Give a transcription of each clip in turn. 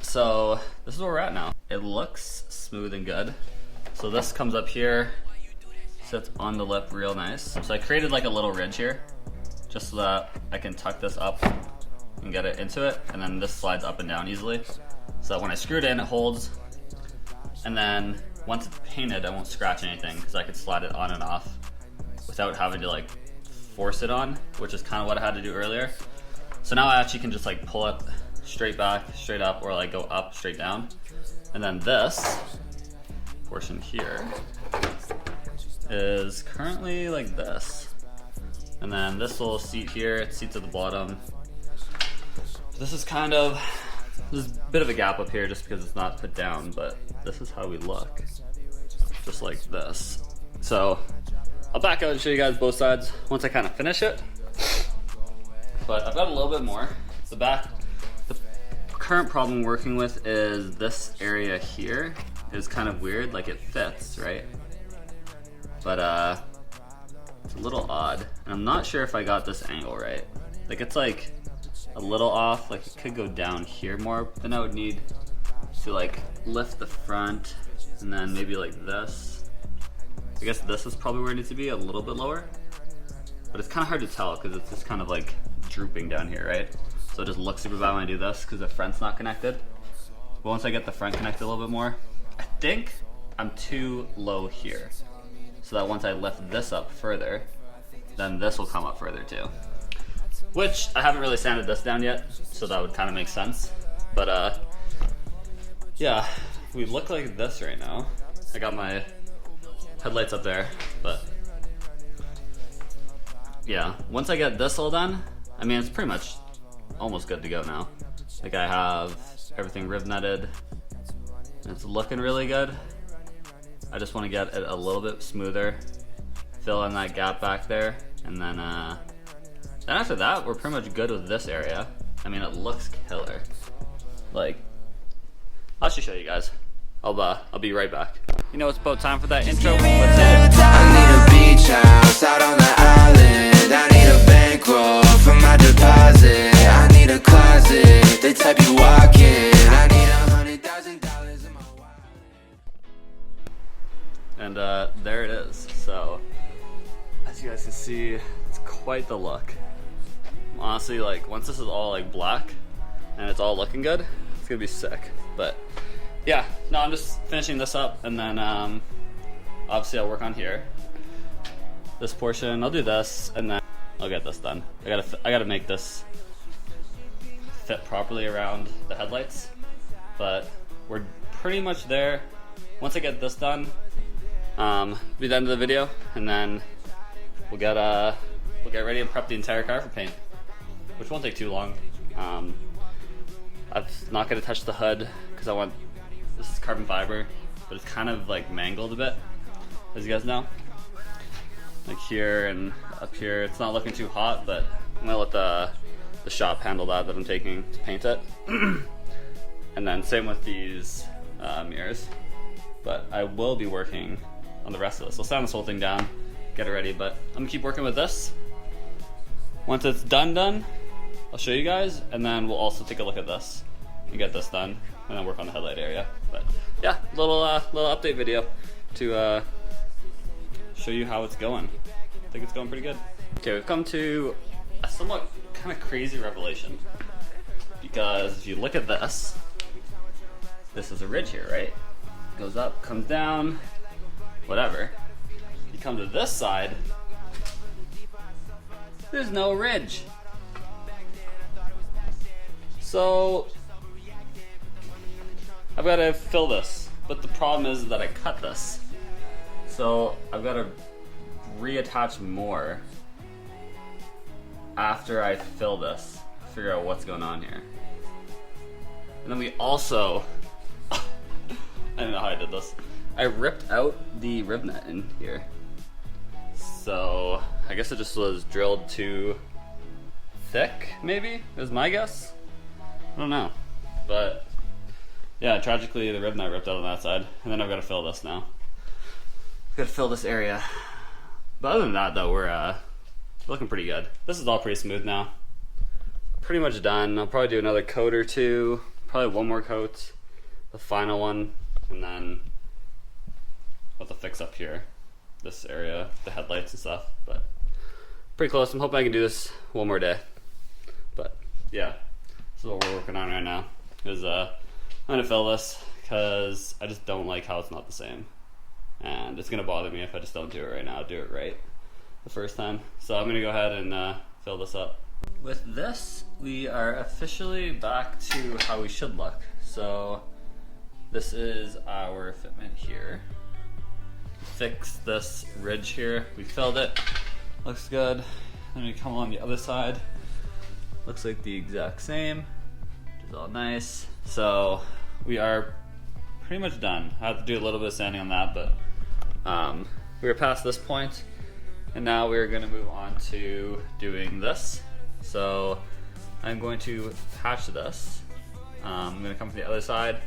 So this is where we're at now. It looks smooth and good. So this comes up here, sits on the lip real nice. So I created like a little ridge here, just so that I can tuck this up and get it into it. And then this slides up and down easily. So that when I screw it in, it holds. And then once it's painted, I won't scratch anything because I could slide it on and off without having to like force it on, which is kind of what I had to do earlier. So now I actually can just like pull it straight back, straight up, or like go up, straight down. And then this portion here is currently like this. And then this little seat here, it seats at the bottom. This is kind of, there's a bit of a gap up here just because it's not put down, but this is how we look. Just like this. So I'll back out and show you guys both sides once I kind of finish it. But I've got a little bit more. The current problem working with is this area here is kind of weird, like it fits, right? But it's a little odd. And I'm not sure if I got this angle right. Like it's like a little off, like it could go down here more, but then I would need to like lift the front and then maybe like this. I guess this is probably where it needs to be, a little bit lower. But it's kind of hard to tell because it's just kind of like drooping down here, right? So it just looks super bad when I do this because the front's not connected. But once I get the front connected a little bit more, I think I'm too low here. So that once I lift this up further, then this will come up further too. Which I haven't really sanded this down yet, so that would kind of make sense. But yeah, we look like this right now. I got my headlights up there, but yeah, once I get this all done, I mean, it's pretty much almost good to go now. Like I have everything rib netted, and it's looking really good. I just want to get it a little bit smoother, fill in that gap back there, and then after that, we're pretty much good with this area. I mean, it looks killer. Like, I'll just show you guys. I'll be right back. You know, it's about time for that intro. Let's hit it. I need a beach house out on the island. I need a bankroll for my deposit. I need a closet, the type you walk in. I need $100,000 in my wallet. And there it is. So, as you guys can see, it's quite the look. Honestly, like once this is all like black and it's all looking good, it's gonna be sick. But yeah, no, I'm just finishing this up, and then obviously I'll work on here. This portion, I'll do this, and then I'll get this done. I gotta make this fit properly around the headlights, but we're pretty much there. Once I get this done, be the end of the video, and then we'll get ready and prep the entire car for paint, which won't take too long. I'm not gonna touch the hood because I want. This is carbon fiber, but it's kind of like mangled a bit, as you guys know. Like here and up here, it's not looking too hot, but I'm gonna let the shop handle that I'm taking to paint it. And then same with these mirrors. But I will be working on the rest of this. I'll sand this whole thing down, get it ready, but I'm gonna keep working with this. Once it's done, I'll show you guys, and then we'll also take a look at this and get this done, and then work on the headlight area. But yeah, little update video to show you how it's going. I think it's going pretty good. Okay, we've come to a somewhat kind of crazy revelation, because if you look at this is a ridge here, right? Goes up, comes down, whatever. You come to this side, there's no ridge. So I've got to fill this, but the problem is that I cut this. So I've got to reattach more after I fill this, figure out what's going on here. And then we also, I don't know how I did this. I ripped out the rib net in here. So I guess it just was drilled too thick, maybe, is my guess. I don't know, but yeah, tragically the rib net ripped out on that side, and then I've got to fill this now. I've got to fill this area. But other than that though, we're looking pretty good. This is all pretty smooth now. Pretty much done. I'll probably do another coat or two, probably one more coat, the final one, and then I'll have to fix up here, this area, the headlights and stuff, but pretty close. I'm hoping I can do this one more day. But yeah, this is what we're working on right now. Is I'm gonna fill this because I just don't like how it's not the same, and it's gonna bother me if I just don't do it right now. Do it right the first time. So I'm gonna go ahead and fill this up. With this, we are officially back to how we should look. So this is our fitment here. Fix this ridge here. We filled it. Looks good. Then we come on the other side. Looks like the exact same, which is all nice. So we are pretty much done. I have to do a little bit of sanding on that, but we were past this point, and now we're gonna move on to doing this. So I'm going to patch this. I'm gonna come from the other side,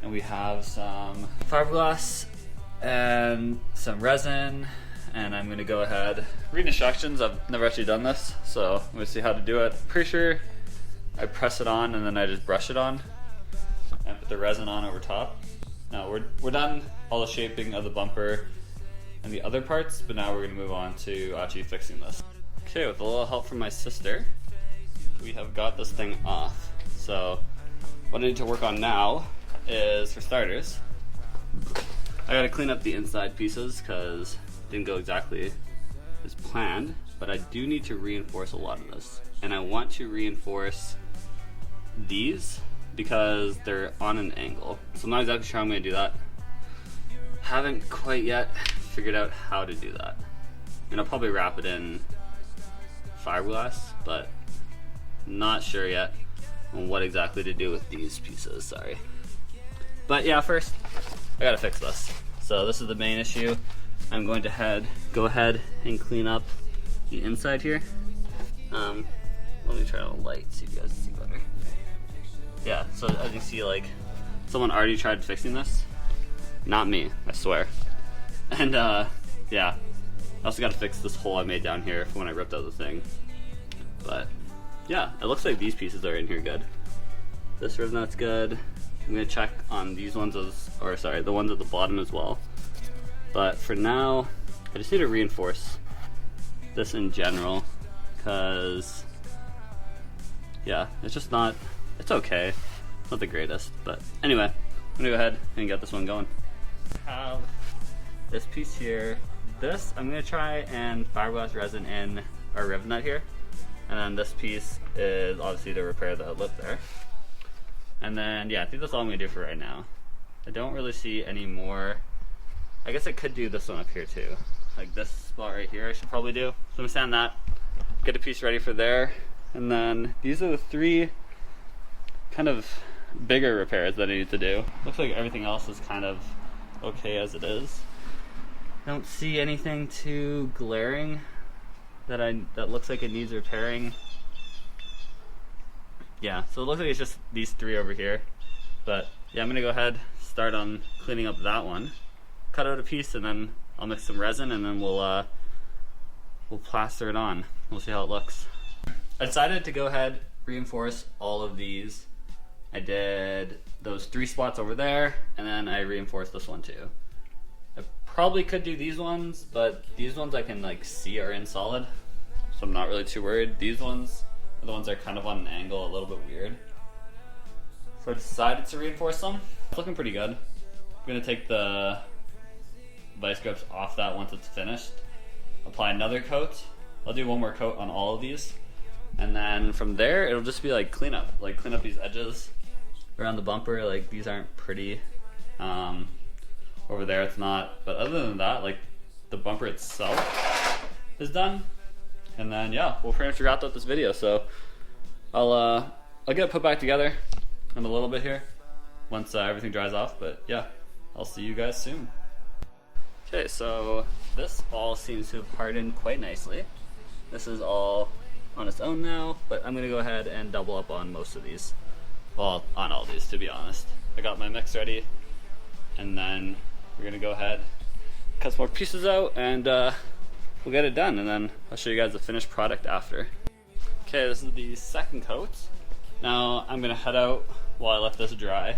and we have some fiberglass and some resin, and I'm gonna go ahead, read instructions. I've never actually done this, so I'm gonna see how to do it. Pretty sure I press it on and then I just brush it on and put the resin on over top. Now we're done all the shaping of the bumper and the other parts, but now we're gonna move on to actually fixing this. Okay, with a little help from my sister, we have got this thing off. So what I need to work on now is, for starters, I gotta clean up the inside pieces because it didn't go exactly as planned, but I do need to reinforce a lot of this. And I want to reinforce these because they're on an angle. So I'm not exactly sure how I'm gonna do that. Haven't quite yet figured out how to do that. And I'll probably wrap it in fiberglass, but not sure yet on what exactly to do with these pieces, sorry. But yeah, first, I gotta fix this. So this is the main issue. I'm going to go ahead and clean up the inside here. Let me try on the light, see if you guys can see better. Yeah, so as you see, like, someone already tried fixing this. Not me, I swear. And yeah, I also gotta fix this hole I made down here when I ripped out the thing. But yeah, it looks like these pieces are in here good. This rib nut's good. I'm gonna check on these ones the ones at the bottom as well. But for now, I just need to reinforce this in general, because yeah, it's just not, it's okay. It's not the greatest, but anyway, I'm gonna go ahead and get this one going. I have this piece here. This, I'm gonna try and fiberglass resin in our rib nut here. And then this piece is obviously to repair the lip there. And then, yeah, I think that's all I'm gonna do for right now. I don't really see any more. I guess I could do this one up here too. Like this spot right here I should probably do. So I'm gonna sand that, get a piece ready for there. And then these are the three kind of bigger repairs that I need to do. Looks like everything else is kind of okay as it is. I don't see anything too glaring that looks like it needs repairing. Yeah, so it looks like it's just these three over here. But yeah, I'm gonna go ahead, start on cleaning up that one, cut out a piece, and then I'll mix some resin, and then we'll plaster it on. We'll see how it looks. I decided to go ahead, reinforce all of these. I did those 3 spots over there, and then I reinforced this one too. I probably could do these ones, but these ones I can like see are in solid, so I'm not really too worried. These ones are the ones that are kind of on an angle, a little bit weird. So I decided to reinforce them. It's looking pretty good. I'm gonna take the vice grips off that once it's finished. Apply another coat. I'll do one more coat on all of these. And then from there, it'll just be like cleanup. Like clean up these edges around the bumper. Like these aren't pretty. Over there it's not. But other than that, like the bumper itself is done. And then yeah, we'll pretty much wrap up this video. So I'll get it put back together in a little bit here once everything dries off. But yeah, I'll see you guys soon. Okay, so this all seems to have hardened quite nicely. This is all on its own now, but I'm gonna go ahead and double up on most of these. Well, on all these, to be honest. I got my mix ready, and then we're gonna go ahead, cut some more pieces out, and we'll get it done, and then I'll show you guys the finished product after. Okay, this is the second coat. Now I'm gonna head out while I let this dry.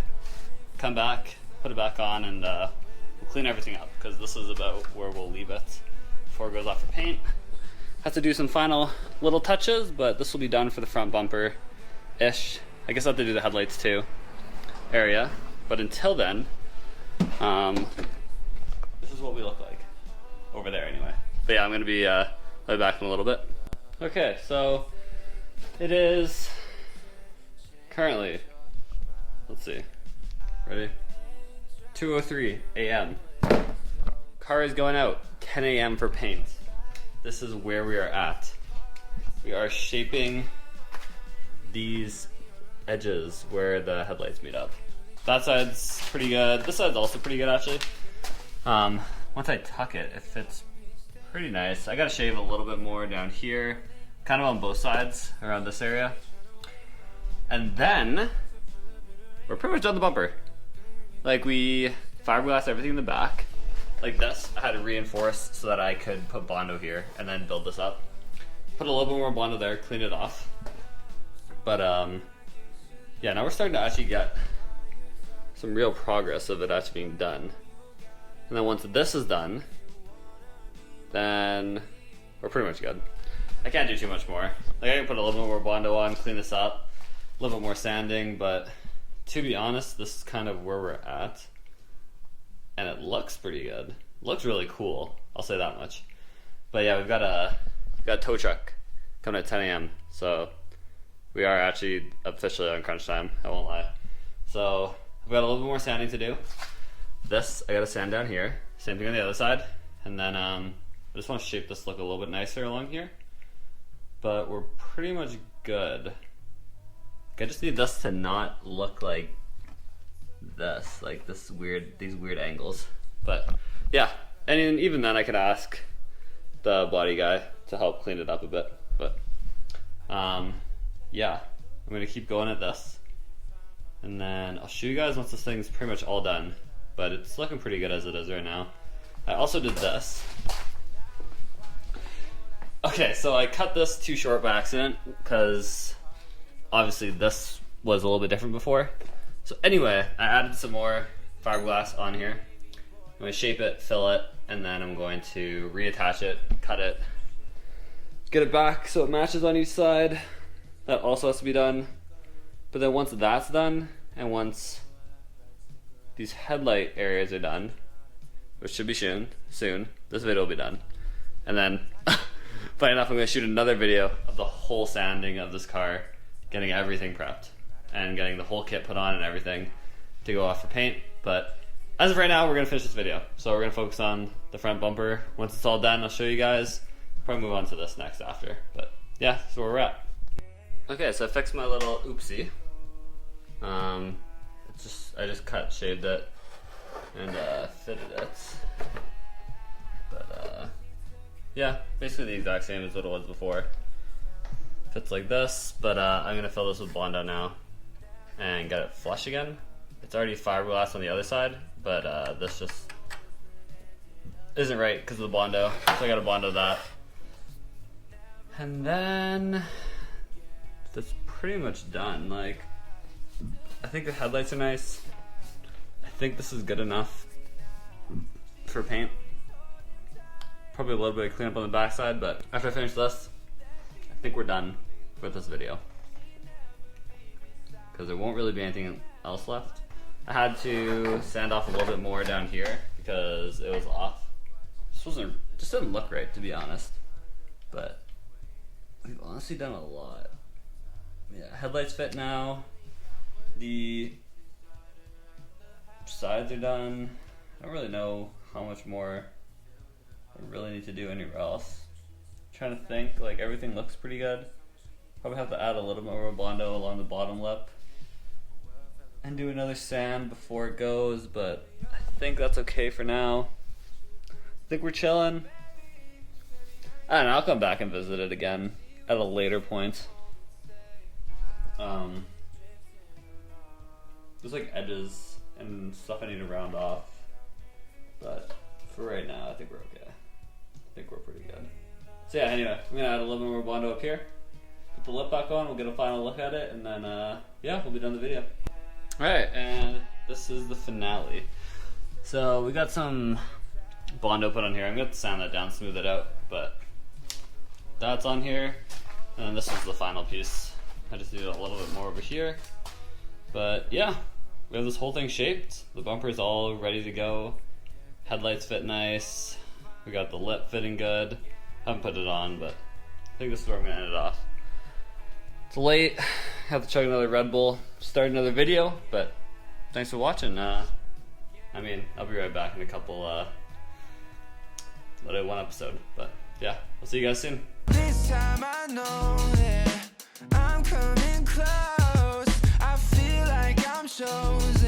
Come back, put it back on, and we'll clean everything up, because this is about where we'll leave it before it goes off for paint. Have to do some final little touches, but this will be done for the front bumper-ish. I guess I have to do the headlights too, area. But until then, this is what we look like. Over there anyway. But yeah, I'm gonna be I'll be back in a little bit. Okay, so it is currently, let's see, ready? 2:03 a.m. Car is going out 10 a.m. for paint. This is where we are at. We are shaping these edges where the headlights meet up. That side's pretty good. This side's also pretty good actually. Once I tuck it, it fits pretty nice. I gotta shave a little bit more down here, kind of on both sides around this area. And then we're pretty much done the bumper. Like, we fiberglass everything in the back. Like this, I had to reinforce so that I could put Bondo here and then build this up. Put a little bit more Bondo there, clean it off. But yeah, now we're starting to actually get some real progress of it actually being done. And then once this is done, then we're pretty much good. I can't do too much more. Like, I can put a little bit more Bondo on, clean this up, a little bit more sanding, but to be honest, this is kind of where we're at. And it looks pretty good. It looks really cool, I'll say that much. But yeah, we've got a tow truck coming at 10 a.m. So we are actually officially on crunch time, I won't lie. So I've got a little bit more sanding to do. This, I gotta sand down here. Same thing on the other side. And then I just want to shape this look a little bit nicer along here. But we're pretty much good. I just need this to not look like this, like this weird, these weird angles. But yeah, and even then I could ask the body guy to help clean it up a bit. But yeah, I'm gonna keep going at this. And then I'll show you guys once this thing's pretty much all done. But it's looking pretty good as it is right now. I also did this. Okay, so I cut this too short by accident because obviously this was a little bit different before. So anyway, I added some more fiberglass on here. I'm going to shape it, fill it, and then I'm going to reattach it, cut it, get it back so it matches on each side. That also has to be done. But then once that's done, and once these headlight areas are done, which should be soon, this video will be done. And then, funny enough, I'm going to shoot another video of the whole sanding of this car, getting everything prepped, and getting the whole kit put on and everything to go off for paint. But as of right now, we're going to finish this video. So we're going to focus on the front bumper. Once it's all done, I'll show you guys. Probably move on to this next after. But yeah, that's where we're at. Okay, so I fixed my little oopsie. I just shaved it, and fitted it. But yeah, basically the exact same as what it was before. Fits like this, but I'm gonna fill this with Bondo now and get it flush again. It's already fiberglass on the other side, but this just isn't right because of the Bondo, so I gotta Bondo that. And then that's pretty much done. Like, I think the headlights are nice. I think this is good enough for paint. Probably a little bit of cleanup on the backside, but after I finish this, I think we're done with this video. Because there won't really be anything else left. I had to sand off a little bit more down here because it was off. Just didn't look right, to be honest. But we've honestly done a lot. Yeah, headlights fit now. The sides are done. I don't really know how much more I really need to do anywhere else. I'm trying to think, like, everything looks pretty good. Probably have to add a little more Bondo along the bottom lip and do another sand before it goes, but I think that's okay for now. I think we're chilling. I don't know, I'll come back and visit it again at a later point. There's like edges and stuff I need to round off, but for right now, I think we're okay. I think we're pretty good. So yeah, anyway, I'm gonna add a little bit more Bondo up here, put the lip back on, we'll get a final look at it, and then yeah, we'll be done the video. Alright, and this is the finale. So we got some Bondo put on here. I'm going to sand that down, smooth it out, but that's on here. And this is the final piece. I just need a little bit more over here. But yeah, we have this whole thing shaped. The bumper's all ready to go. Headlights fit nice. We got the lip fitting good. Haven't put it on, but I think this is where I'm going to end it off. It's late. Have to chug another Red Bull. Start another video, but thanks for watching. I mean, I'll be right back in a couple, one episode. But yeah, I'll see you guys soon. This time I know that I'm coming close. I feel like I'm chosen.